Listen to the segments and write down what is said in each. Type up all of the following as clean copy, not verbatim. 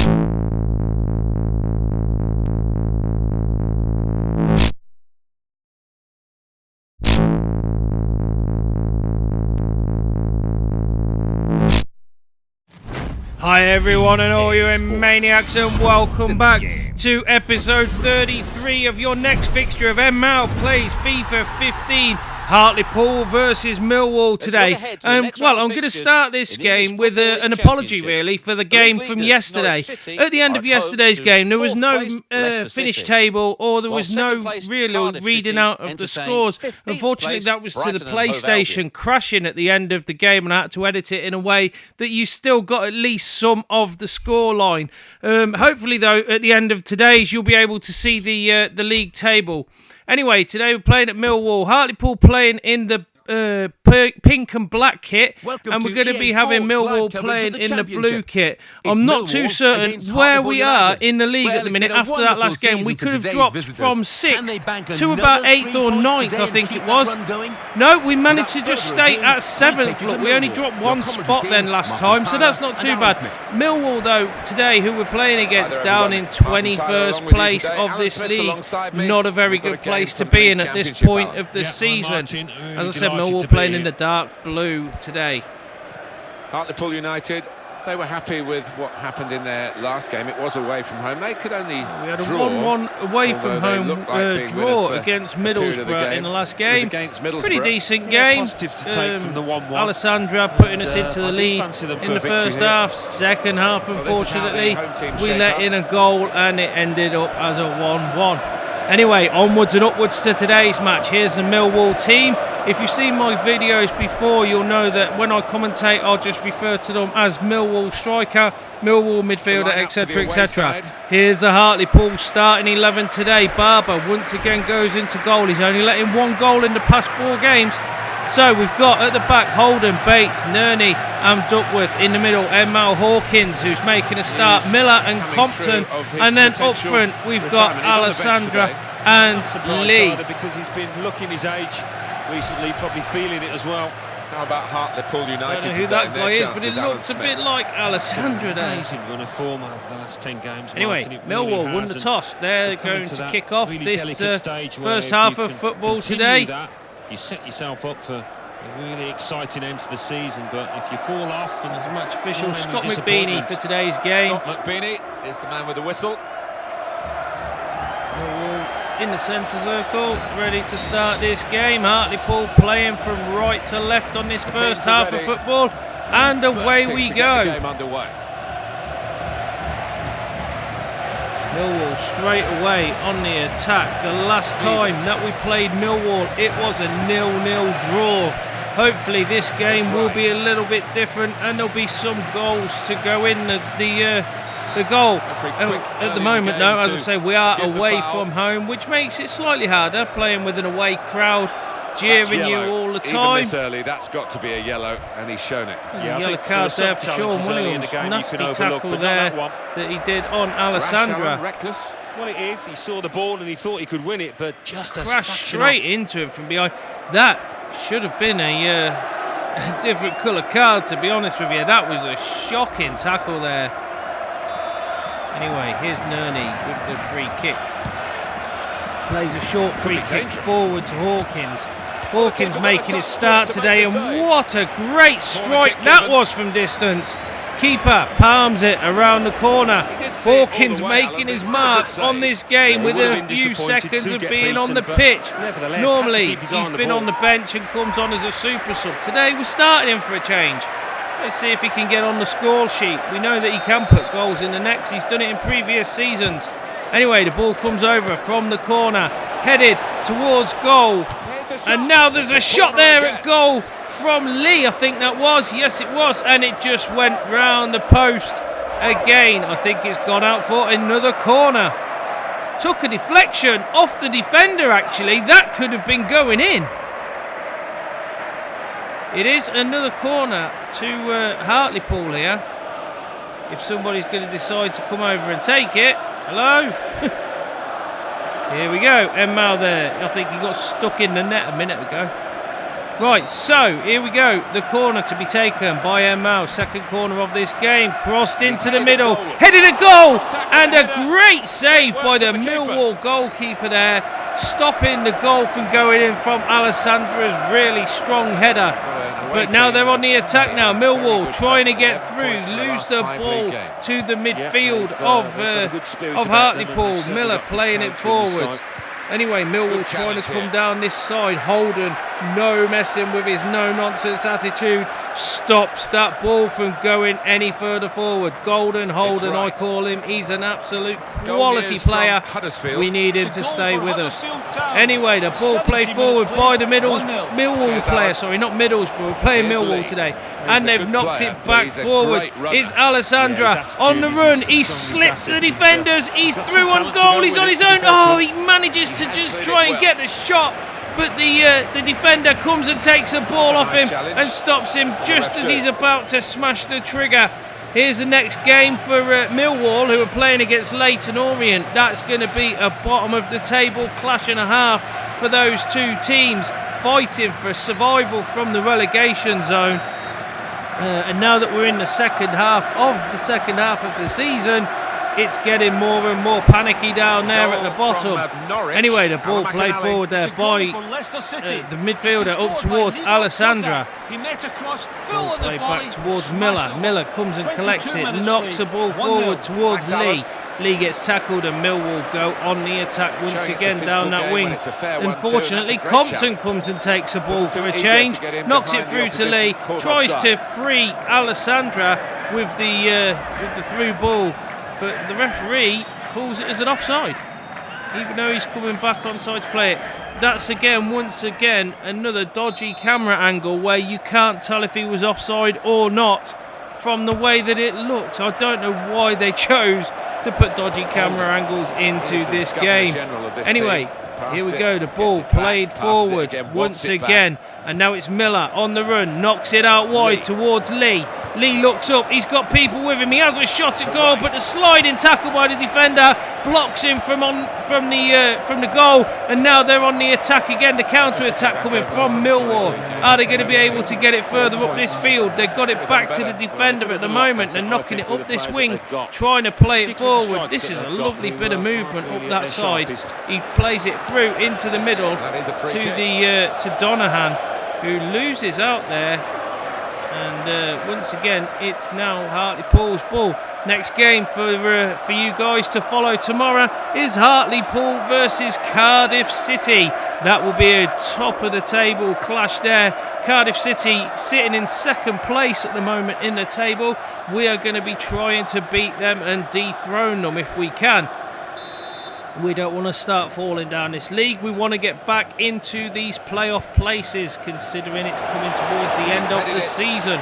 Hi everyone and all you maniacs, and welcome back to episode 33 of your next fixture of En-Mao Plays FIFA 15 Hartlepool versus Millwall today. Well, I'm going to start this game with an apology really for the game from yesterday. At the end of yesterday's game there was no finish table, or there was no real reading out of the scores. Unfortunately that was to the PlayStation crashing at the end of the game, and I had to edit it in a way that you still got at least some of the scoreline. Hopefully though at the end of today's you'll be able to see the league table. Anyway, today we're playing at Millwall. Hartlepool playing in the pink and black kit, and we're going to be having Millwall playing in the blue kit. I'm not too certain where we are in the league at the minute. After that last game, we could have dropped from 6th to about 8th or 9th, I think it was. No, we managed to just stay at 7th. Look, we only dropped one spot then last time, so that's not too bad. Millwall, though, today, who we're playing against, down in 21st place of this league. Not a very good place to be in at this point of the season. As I said, Millwall playing in the dark blue today. Hartlepool United, they were happy with what happened in their last game. It was away from home. They could only we had a draw, 1-1 away from home draw against Middlesbrough in the last game. Pretty decent game. Alessandra putting us into the lead in the first half. Second half, unfortunately, we let in a goal and it ended up as a 1-1. Anyway, onwards and upwards to today's match. Here's the Millwall team. If you've seen my videos before, you'll know that when I commentate, I'll just refer to them as Millwall striker, Millwall midfielder, etc, etc. Here's the Hartlepool starting 11 today. Barber once again goes into goal. He's only let in one goal in the past 4 games. So we've got at the back Holden, Bates, Nerney and Duckworth. In the middle, En-Mao Hawkins, who's making a start, Miller and Compton. And then up front, we've got Alessandra and Lee. Because he's been looking his age recently, probably feeling it as well. How about Hartlepool United? I don't know who that guy is, but it looks a bit like Alessandra there. Amazing run of form over the last 10 games. Anyway, Millwall won the toss. They're going to kick off this first half of football today. You set yourself up for a really exciting end to the season, but if you fall off, and there's a match official Scott McBeanie for today's game. Scott McBeanie is the man with the whistle. Millwall in the centre circle, ready to start this game. Hartlepool playing from right to left on this first half of football, and away we go. Millwall straight away on the attack. The last time that we played Millwall, it was a 0-0 draw. Hopefully this game will be a little bit different, and there'll be some goals to go in the goal. At the moment, though, as I say, we are away from home, which makes it slightly harder playing with an away crowd jeering you all the time. Even this early, that's got to be a yellow, and he's shown it. Yeah, a yellow card there for Sean Williams. Nasty tackle there that he did on Alessandra. Reckless. Well, it is. He saw the ball and he thought he could win it, but just crashed straight into him from behind. That should have been a different colour card, to be honest with you. That was a shocking tackle there. Anyway, here's Nerney with the free kick. Plays a short free kick forward to Hawkins. Hawkins making his start today, and what a great strike that was from distance. Keeper palms it around the corner. Hawkins making his mark on this game within a few seconds of being on the pitch. Normally he's been on the bench and comes on as a super sub. Today we're starting him for a change. Let's see if he can get on the score sheet. We know that he can put goals in the nets. He's done it in previous seasons. Anyway, the ball comes over from the corner, headed towards goal. And now there's a shot there at goal from Lee, I think that was. Yes, it was. And it just went round the post again. I think it's gone out for another corner. Took a deflection off the defender, actually. That could have been going in. It is another corner to Hartlepool here. If somebody's going to decide to come over and take it. Hello? Here we go. En-Mao there. I think he got stuck in the net a minute ago. Right, so here we go. The corner to be taken by En-Mao. Second corner of this game. Crossed into the middle. Headed a goal. And a great save by the Millwall goalkeeper there. Stopping the goal from going in from Alessandra's really strong header. But now they're on the attack now. Millwall trying to get through. Lose the ball to the midfield of Hartlepool. Miller playing it forwards. Anyway, Millwall trying to come down this side. Holden, no messing with his no-nonsense attitude. Stops that ball from going any further forward. Golden Holden, I call him. He's an absolute quality player. We need him to stay with us. Anyway, the ball played forward by the Millwall player. Sorry, not Middles, but we're playing Millwall today. And they've knocked it back forwards. It's Alessandra on the run. He slipped the defenders. He's through on goal. He's on his own. Oh, he manages to just try and get the shot. But the defender comes and takes the ball off him and stops him just as he's about to smash the trigger. Here's the next game for Millwall, who are playing against Leyton Orient. That's going to be a bottom of the table clash and a half for those two teams, fighting for survival from the relegation zone. And now that we're in the second half of the season, it's getting more and more panicky down there at the bottom. Anyway, the ball played forward there by the midfielder up towards Alessandra. Ball played back towards Miller. Miller comes and collects it, knocks the ball forward towards Lee. Lee gets tackled and Millwall go on the attack once again down that wing. Unfortunately, Compton comes and takes the ball for a change, knocks it through to Lee, tries to free Alessandra with the through ball. But the referee calls it as an offside, even though he's coming back on side to play it. That's once again, another dodgy camera angle where you can't tell if he was offside or not from the way that it looks. I don't know why they chose to put dodgy camera angles into this game. Anyway, here we go. The ball played forward once again. And now it's Miller on the run, knocks it out wide towards Lee. Lee looks up, he's got people with him, he has a shot at goal, but the sliding tackle by the defender blocks him from the goal, and now they're on the attack again, the counter-attack coming from Millwall. Are they going to be able to get it further up this field? They've got it back to the defender at the moment, they're knocking it up this wing, trying to play it forward. This is a lovely bit of movement up that side. He plays it through into the middle to Donohan, who loses out there, and once again it's now Hartlepool's ball. Next game for you guys to follow tomorrow is Hartlepool versus Cardiff City. That will be a top of the table clash there. Cardiff City sitting in second place at the moment in the table. We are going to be trying to beat them and dethrone them if we can. We don't want to start falling down this league. We want to get back into these playoff places, considering it's coming towards the end of the season.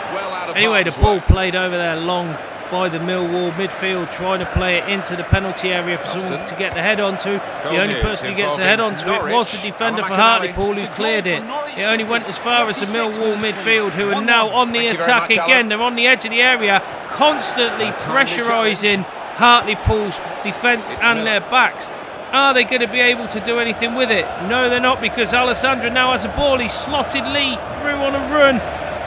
Anyway, the ball played over there long by the Millwall midfield, trying to play it into the penalty area for someone to get the head onto. The only person who gets the head onto it was the defender for Hartlepool, who cleared it. It only went as far as the Millwall midfield, who are now on the attack again. They're on the edge of the area, constantly pressurising Hartlepool's defence and their backs. Are they going to be able to do anything with it? No, they're not, because Alessandra now has a ball. He's slotted Lee through on a run.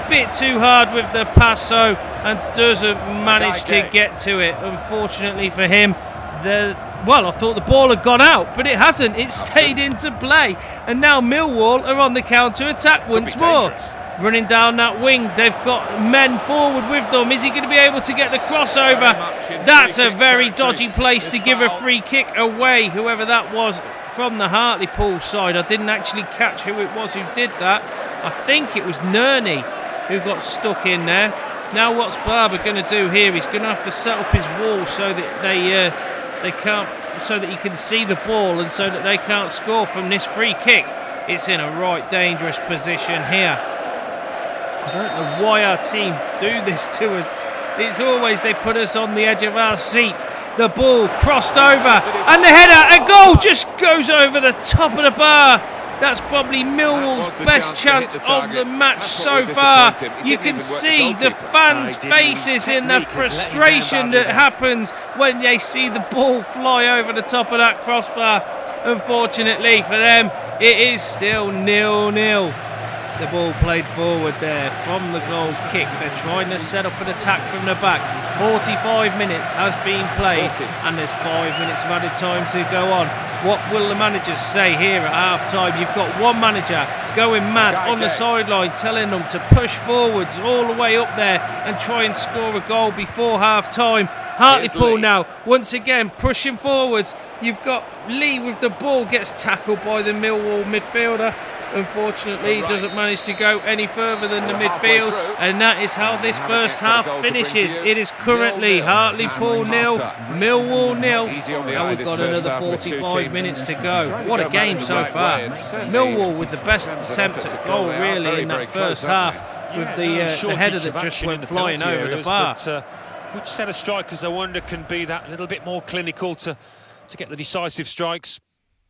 Bit too hard with the pass, though, and doesn't manage to get to it. Unfortunately for him, I thought the ball had gone out, but it hasn't. It stayed into play. And now Millwall are on the counter-attack once more. Running down that wing, they've got men forward with them. Is he going to be able to get the crossover? That's a very dodgy place to give a free kick away, whoever that was from the Hartlepool side. I didn't actually catch who it was who did that. I think it was Nerney who got stuck in there. Now what's Barber going to do here? He's going to have to set up his wall so that they can't, so that he can see the ball and so that they can't score from this free kick. It's in a right dangerous position here. I don't know why our team do this to us. It's always they put us on the edge of our seat. The ball crossed over, and the header, a goal just goes over the top of the bar. That's probably Millwall's best chance of the match so far. You can see the fans' faces in the frustration that happens when they see the ball fly over the top of that crossbar. Unfortunately for them, it is still 0-0. The ball played forward there from the goal kick. They're trying to set up an attack from the back. 45 minutes has been played and there's 5 minutes of added time to go on. What will the managers say here at half-time? You've got one manager going mad on the sideline, telling them to push forwards all the way up there and try and score a goal before half-time. Hartlepool now, once again, pushing forwards. You've got Lee with the ball, gets tackled by the Millwall midfielder. Unfortunately, he doesn't manage to go any further than the midfield, and that is how this first half finishes. It is currently Hartlepool 0, Millwall 0, and we've got another 45 minutes to go. What a game so far. Millwall with the best attempt at goal, really, in that first half, with the header that just went flying over the bar. Which set of strikers, I wonder, can be that little bit more clinical to get the decisive strikes?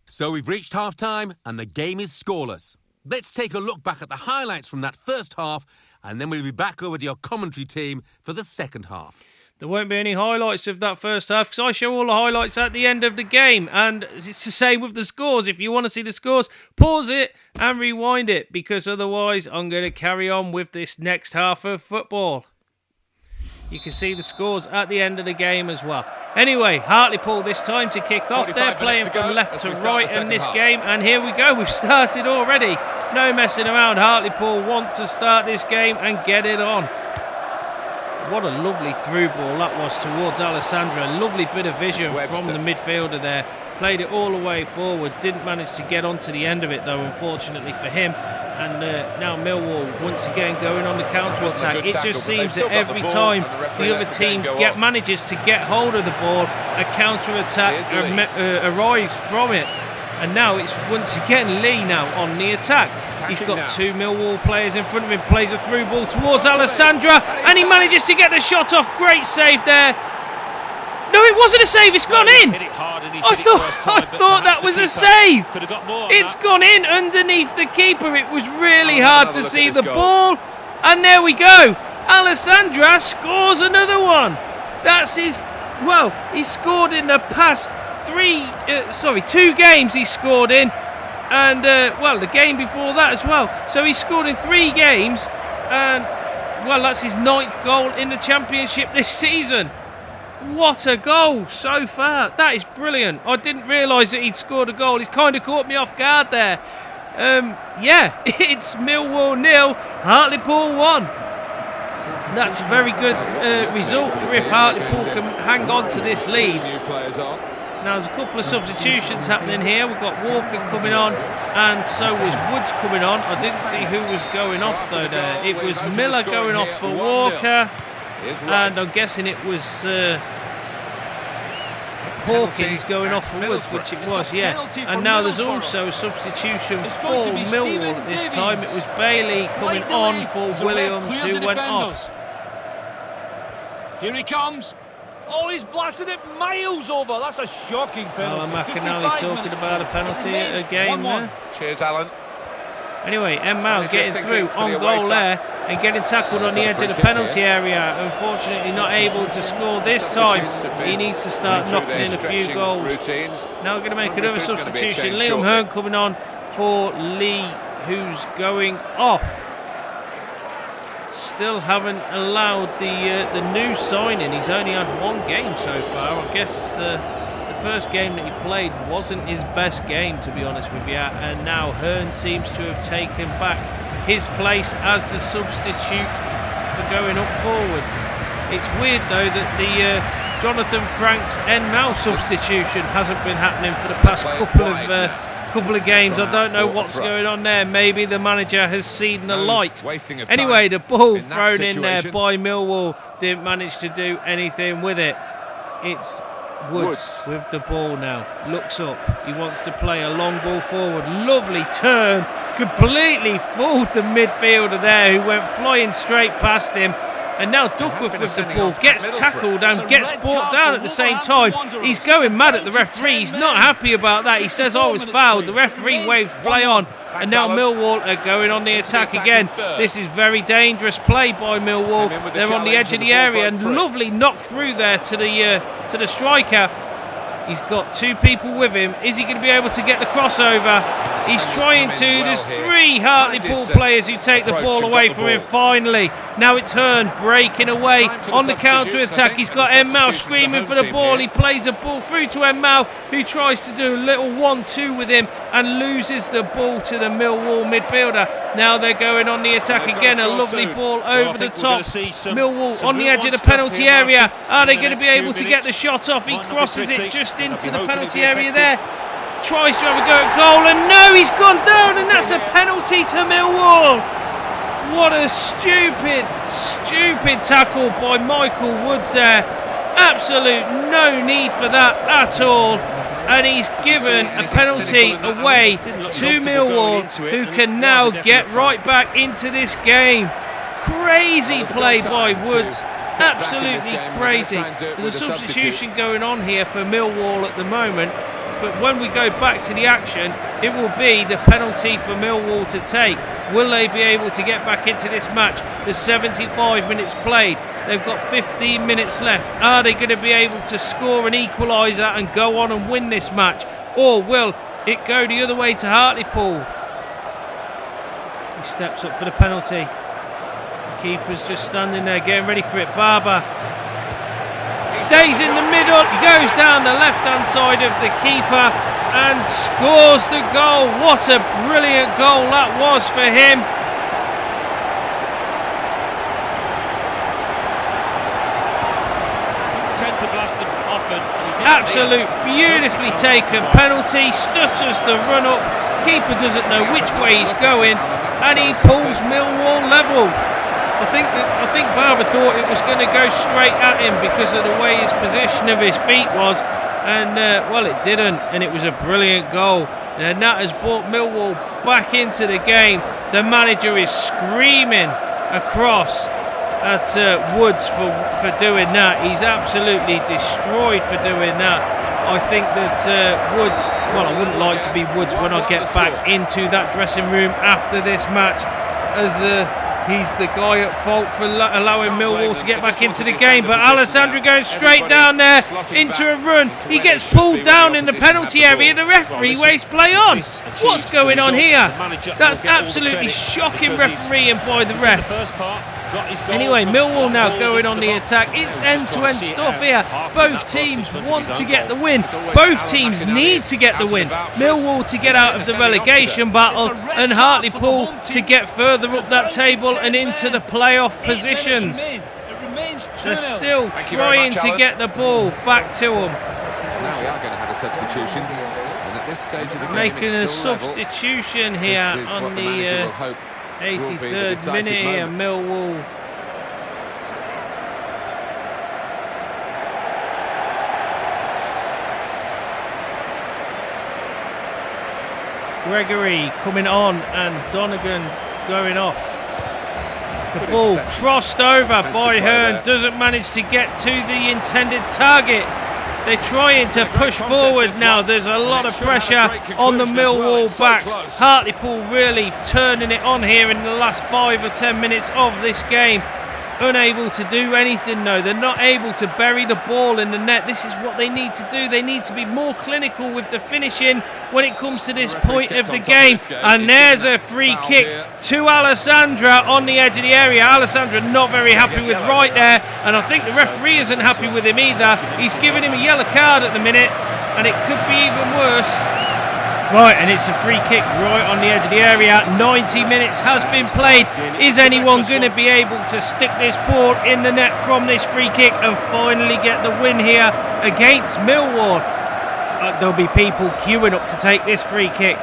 So we've reached half-time and the game is scoreless. Let's take a look back at the highlights from that first half and then we'll be back over to your commentary team for the second half. There won't be any highlights of that first half because I show all the highlights at the end of the game, and it's the same with the scores. If you want to see the scores, pause it and rewind it, because otherwise I'm going to carry on with this next half of football. You can see the scores at the end of the game as well. Anyway, Hartlepool this time to kick off. They're playing from left to right in this game. And here we go. We've started already. No messing around. Hartlepool want to start this game and get it on. What a lovely through ball that was towards Alessandra. Lovely bit of vision from the midfielder there. Played it all the way forward. Didn't manage to get onto the end of it, though, unfortunately for him. And now Millwall once again going on the counter-attack. It just seems that every time the other team manages to get hold of the ball, a counter-attack arrives from it. And now it's once again Lee now on the attack. He's got two Millwall players in front of him. Plays a through ball towards Alessandra, and he manages to get the shot off. Great save there. No, it wasn't a save. It's gone in. I thought that was a save. It's gone in underneath the keeper. It was really hard to see the ball. And there we go. Alessandra scores another one. That's his... Well, he scored in the past 2 games he scored in. And, well, the game before that as well. So he scored in 3 games. And, well, that's his 9th goal in the Championship this season. What a goal so far. That is brilliant. I didn't realise that he'd scored a goal. He's kind of caught me off guard there. Yeah, it's Millwall 0, Hartlepool 1. That's a very good result for if Hartlepool can hang on to this lead. Now there's a couple of substitutions happening here. We've got Walker coming on and so was Woods coming on. I didn't see who was going off though there. It was Miller going off for Walker. And I'm guessing it was Hawkins going off for Woods, which it was, yeah. And now there's also a substitution for Millwall at this time. It was Bailey coming on for Williams, who went off. Here he comes. Oh, he's blasted it miles over. That's a shocking penalty. Alan McAnally talking about a penalty again there. Cheers, Alan. Anyway, En-Mao getting through on goal there and getting tackled on the edge of the penalty area. Unfortunately not able to score this time. He needs to start knocking in a few goals. Now we're going to make another substitution. Liam Hearn coming on for Lee, who's going off. Still haven't allowed the new signing. He's only had 1 game so far. I guess the first game that he played wasn't his best game, to be honest with you, and now Hearn seems to have taken back his place as the substitute for going up forward. It's weird though that the Jonathan Frank's En-Mao substitution hasn't been happening for the past couple of games. I don't know what's going on there. Maybe the manager has seen the light. Anyway, the ball thrown in there by Millwall, didn't manage to do anything with it. It's Woods with the ball now, looks up, he wants to play a long ball forward, lovely turn, completely fooled the midfielder there who went flying straight past him, and now Duckworth with the ball gets tackled and gets brought down at the same time. He's going mad at the referee, he's not happy about that, he says I was fouled, the referee waves play on, and now Millwall are going on the attack again. This is very dangerous play by Millwall. They're on the edge of the area and lovely knock through there to the striker. He's got 2 people with him. Is he going to be able to get the crossover? He's trying to. There's 3 Hartlepool players who take the ball away from him finally. Now it's Hearn breaking away on the counter-attack. He's got En-Mao screaming for the ball. He plays the ball through to En-Mao, who tries to do a little 1-2 with him and loses the ball to the Millwall midfielder. Now they're going on the attack again. A lovely ball over the top. Millwall on the edge of the penalty area. Are they going to be able to get the shot off? He crosses it just into the penalty area there. Tries to have a go at goal, and no, he's gone down, and that's a penalty to Millwall. What a stupid tackle by Michael Woods there. Absolute no need for that at all. And he's given a penalty away to Millwall, who can now get right back into this game. Crazy play by Woods. Absolutely crazy. There's a substitution going on here for Millwall at the moment. But when we go back to the action, it will be the penalty for Millwall to take. Will they be able to get back into this match? There's 75 minutes played. They've got 15 minutes left. Are they going to be able to score an equaliser and go on and win this match? Or will it go the other way to Hartlepool? He steps up for the penalty. The keeper's just standing there getting ready for it. Barber stays in the middle, he goes down the left-hand side of the keeper and scores the goal. What a brilliant goal that was for him. Absolute beautifully taken penalty, stutters the run-up, keeper doesn't know which way he's going, and he pulls Millwall level. I think Barber thought it was going to go straight at him because of the way his position of his feet was, and well, it didn't, and it was a brilliant goal, and that has brought Millwall back into the game. The manager is screaming across at Woods for doing that. He's absolutely destroyed for doing that. I think that Woods, well, I wouldn't like to be Woods when I get back into that dressing room after this match, as he's the guy at fault for allowing Millwall to get back into the game. But Alessandro going straight down there into a run. He gets pulled down in the penalty area. The referee waves play on. What's going on here? That's absolutely shocking refereeing by the ref. Anyway, Millwall now going on the attack. It's end-to-end stuff here. Both teams want to get the win. Both teams need to get the win. Millwall to get out of the relegation battle, and Hartlepool to get further up that table and into the playoff positions. They're still trying to get the ball back to them. Now we are going to have a substitution. And at this stage of the game, making a substitution here on the 83rd minute here, Millwall. Gregory coming on and Donegan going off. The ball crossed over by Hearn, doesn't manage to get to the intended target. They're trying to push forward now. There's a lot of pressure on the Millwall backs. Hartlepool really turning it on here in the last 5 or 10 minutes of this game. Unable to do anything though. They're not able to bury the ball in the net. This is what they need to do. They need to be more clinical with the finishing when it comes to this point of the game. And there's a free kick to Alessandra on the edge of the area. Alessandra not very happy with right there, and I think the referee isn't happy with him either. He's giving him a yellow card at the minute, and it could be even worse. Right, and it's a free kick right on the edge of the area. 90 minutes has been played. Is anyone going to be able to stick this ball in the net from this free kick and finally get the win here against Millwall? There'll be people queuing up to take this free kick.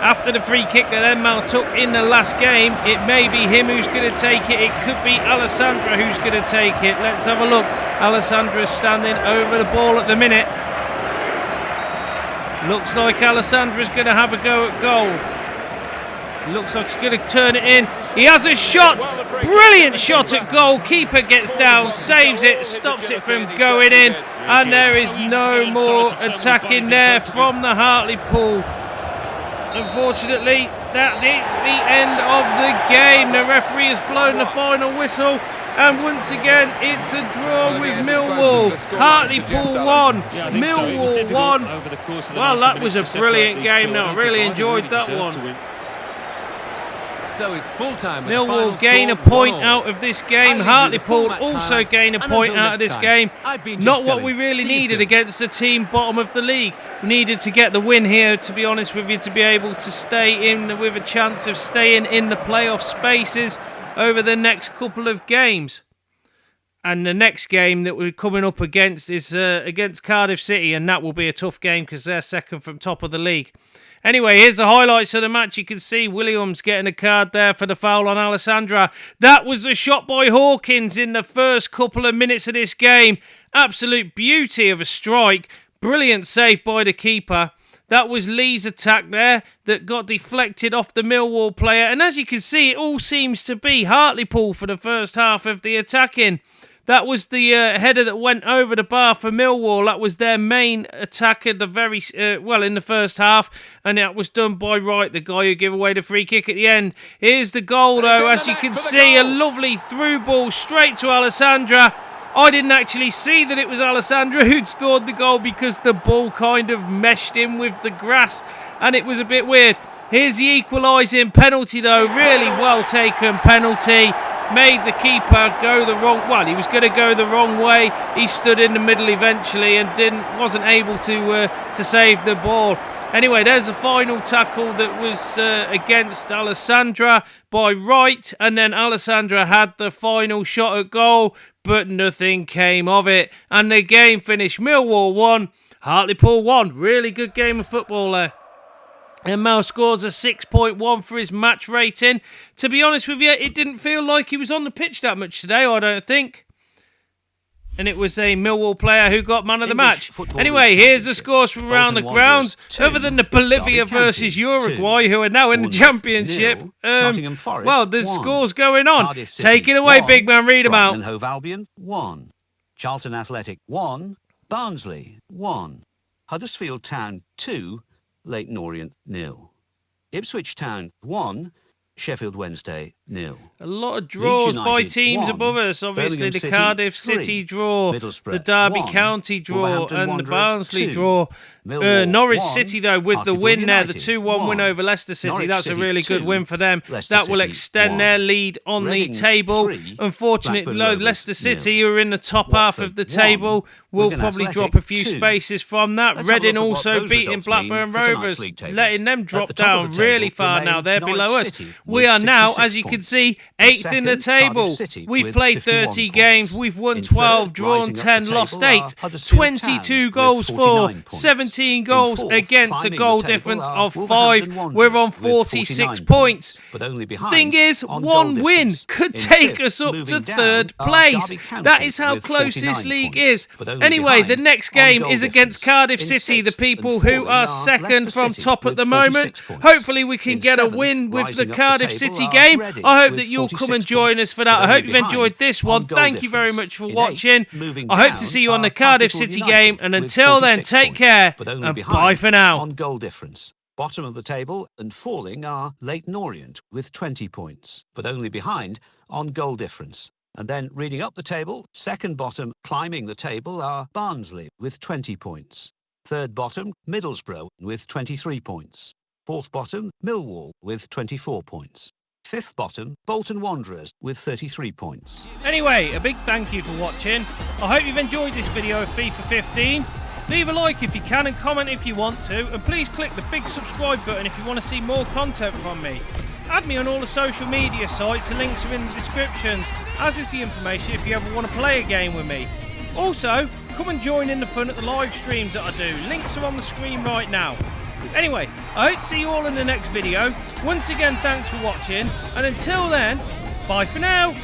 After the free kick that En-Mao took in the last game, it may be him who's going to take it. It could be Alessandra who's going to take it. Let's have a look. Alessandra's standing over the ball at the minute. Looks like Alessandra's going to have a go at goal. Looks like he's going to turn it in. He has a shot. Brilliant shot at goal. Keeper gets down, saves it, stops it from going in. And there is no more attacking there from the Hartlepool. Unfortunately, that is the end of the game. The referee has blown the final whistle. And once again, it's a draw Well, with again, Millwall. the score Hartlepool suggests 1, Yeah, I think so. It was Millwall difficult 1. over the course of the Well, 90 that was minutes a to brilliant separate these game. two. I I don't really think either enjoyed that deserved one. to win. So it's full time. with the final Millwall gain a score point 1-1. out of this I game. leave you the Hartlepool full match also highlights, gain a and point until out of next this time, game. I've been Not Jim what Stelling. we really See you needed soon. against the team bottom of the league. We needed to get the win here, to be honest with you, to be able to stay in with a chance of staying in the playoff spaces over the next couple of games. And the next game that we're coming up against is against Cardiff City, and that will be a tough game because they're second from top of the league. Anyway, here's the highlights of the match. You can see Williams getting a card there for the foul on Alessandra. That was a shot by Hawkins in the first couple of minutes of this game. Absolute beauty of a strike. Brilliant save by the keeper. That was Lee's attack there that got deflected off the Millwall player. And as you can see, it all seems to be Hartlepool for the first half of the attacking. That was the header that went over the bar for Millwall. That was their main attack at the in the first half, and that was done by Wright, the guy who gave away the free kick at the end. Here's the goal, though. As you can see, a lovely through ball straight to Alessandra. I didn't actually see that it was Alessandra who'd scored the goal because the ball kind of meshed in with the grass, and it was a bit weird. Here's the equalising penalty, though. Really well taken penalty. Made the keeper go the wrong... Well, he was going to go the wrong way. He stood in the middle eventually and wasn't able to save the ball. Anyway, there's the final tackle that was against Alessandra by Wright. And then Alessandra had the final shot at goal, but nothing came of it. And the game finished Millwall 1, Hartlepool 1. Really good game of football there. En-Mao scores a 6.1 for his match rating. To be honest with you, it didn't feel like he was on the pitch that much today, I don't think. And it was a Millwall player who got man of the match. Anyway, here's the scores from around the grounds. Other than the Bolivia versus Uruguay, who are now in the championship. Well, there's scores going on. Take it away, big man. Read them out. Hove Albion 1, Charlton Athletic 1, Barnsley 1, Huddersfield Town 2, Leyton Orient 0. Ipswich Town 1, Sheffield Wednesday 0. A lot of draws by teams 1, above us. Obviously, Birmingham the City Cardiff 3, City draw, the Middlesbrough Derby 1, County draw, Wolverhampton and the Wanderers Barnsley 2, draw. Millwall Norwich 1, City, though, with the Hartlepool win there, the United 2-1 win 1, over Leicester City. Norwich That's a City really good 2, win for them. Leicester That will City extend 1, their lead on Reading the table. 3, Unfortunately, Blackburn though, Rovers Leicester 0, City, who are in the top half of the Watford table, 1, will Wigan probably Athletic drop a few 2. spaces from that. Let's have a Reading look at what also those beating results mean Blackburn for tonight's Rovers, league tables. letting them At drop the top of down the really table far remain now. They're Norwich below us. City We with are now, 66 as you can points. see, In 8th in the second, Cardiff table. City We've with played 51 30 points. games. We've won In 12, third, drawn rising up 10, the lost table 8. are Huddersfield 22 Town goals with for, 49 points. 17 In goals fourth, against a climbing goal the table difference are of Wolverhampton 5. Wanderers We're on with 46 49 points. But only behind Thing is, on one goal win difference. could In take fifth, us up to moving down, 3rd are place. Derby County That is how with close this 49 league points. is. But only Anyway, the behind next on game goal is against difference. Cardiff In City, the sixth people and who falling are are second Leicester from City top at with the moment. 46 points. Hopefully we can In get a seventh, win with the rising up the Cardiff table City are game. Reading I hope with that you'll come 46 and join us points. for that. But I hope only you've enjoyed behind this on one. goal Thank you very difference. much for In watching. eighth, moving I hope down to see you on are the Cardiff Hartlepool City United game. And with until then, 46 take points. care But only and behind bye for now. on goal difference. Bottom of the table and falling are Leyton Orient with 20 points, but only behind on goal difference. And then reading up the table, second bottom climbing the table are Barnsley with 20 points. Third bottom, Middlesbrough with 23 points. Fourth bottom, Millwall with 24 points. Fifth bottom, Bolton Wanderers with 33 points. Anyway, a big thank you for watching. I hope you've enjoyed this video of FIFA 15. Leave a like if you can and comment if you want to. And please click the big subscribe button if you want to see more content from me. Add me on all the social media sites, the links are in the descriptions, as is the information if you ever want to play a game with me. Also, come and join in the fun at the live streams that I do. Links are on the screen right now. Anyway, I hope to see you all in the next video. Once again, thanks for watching. And until then, bye for now.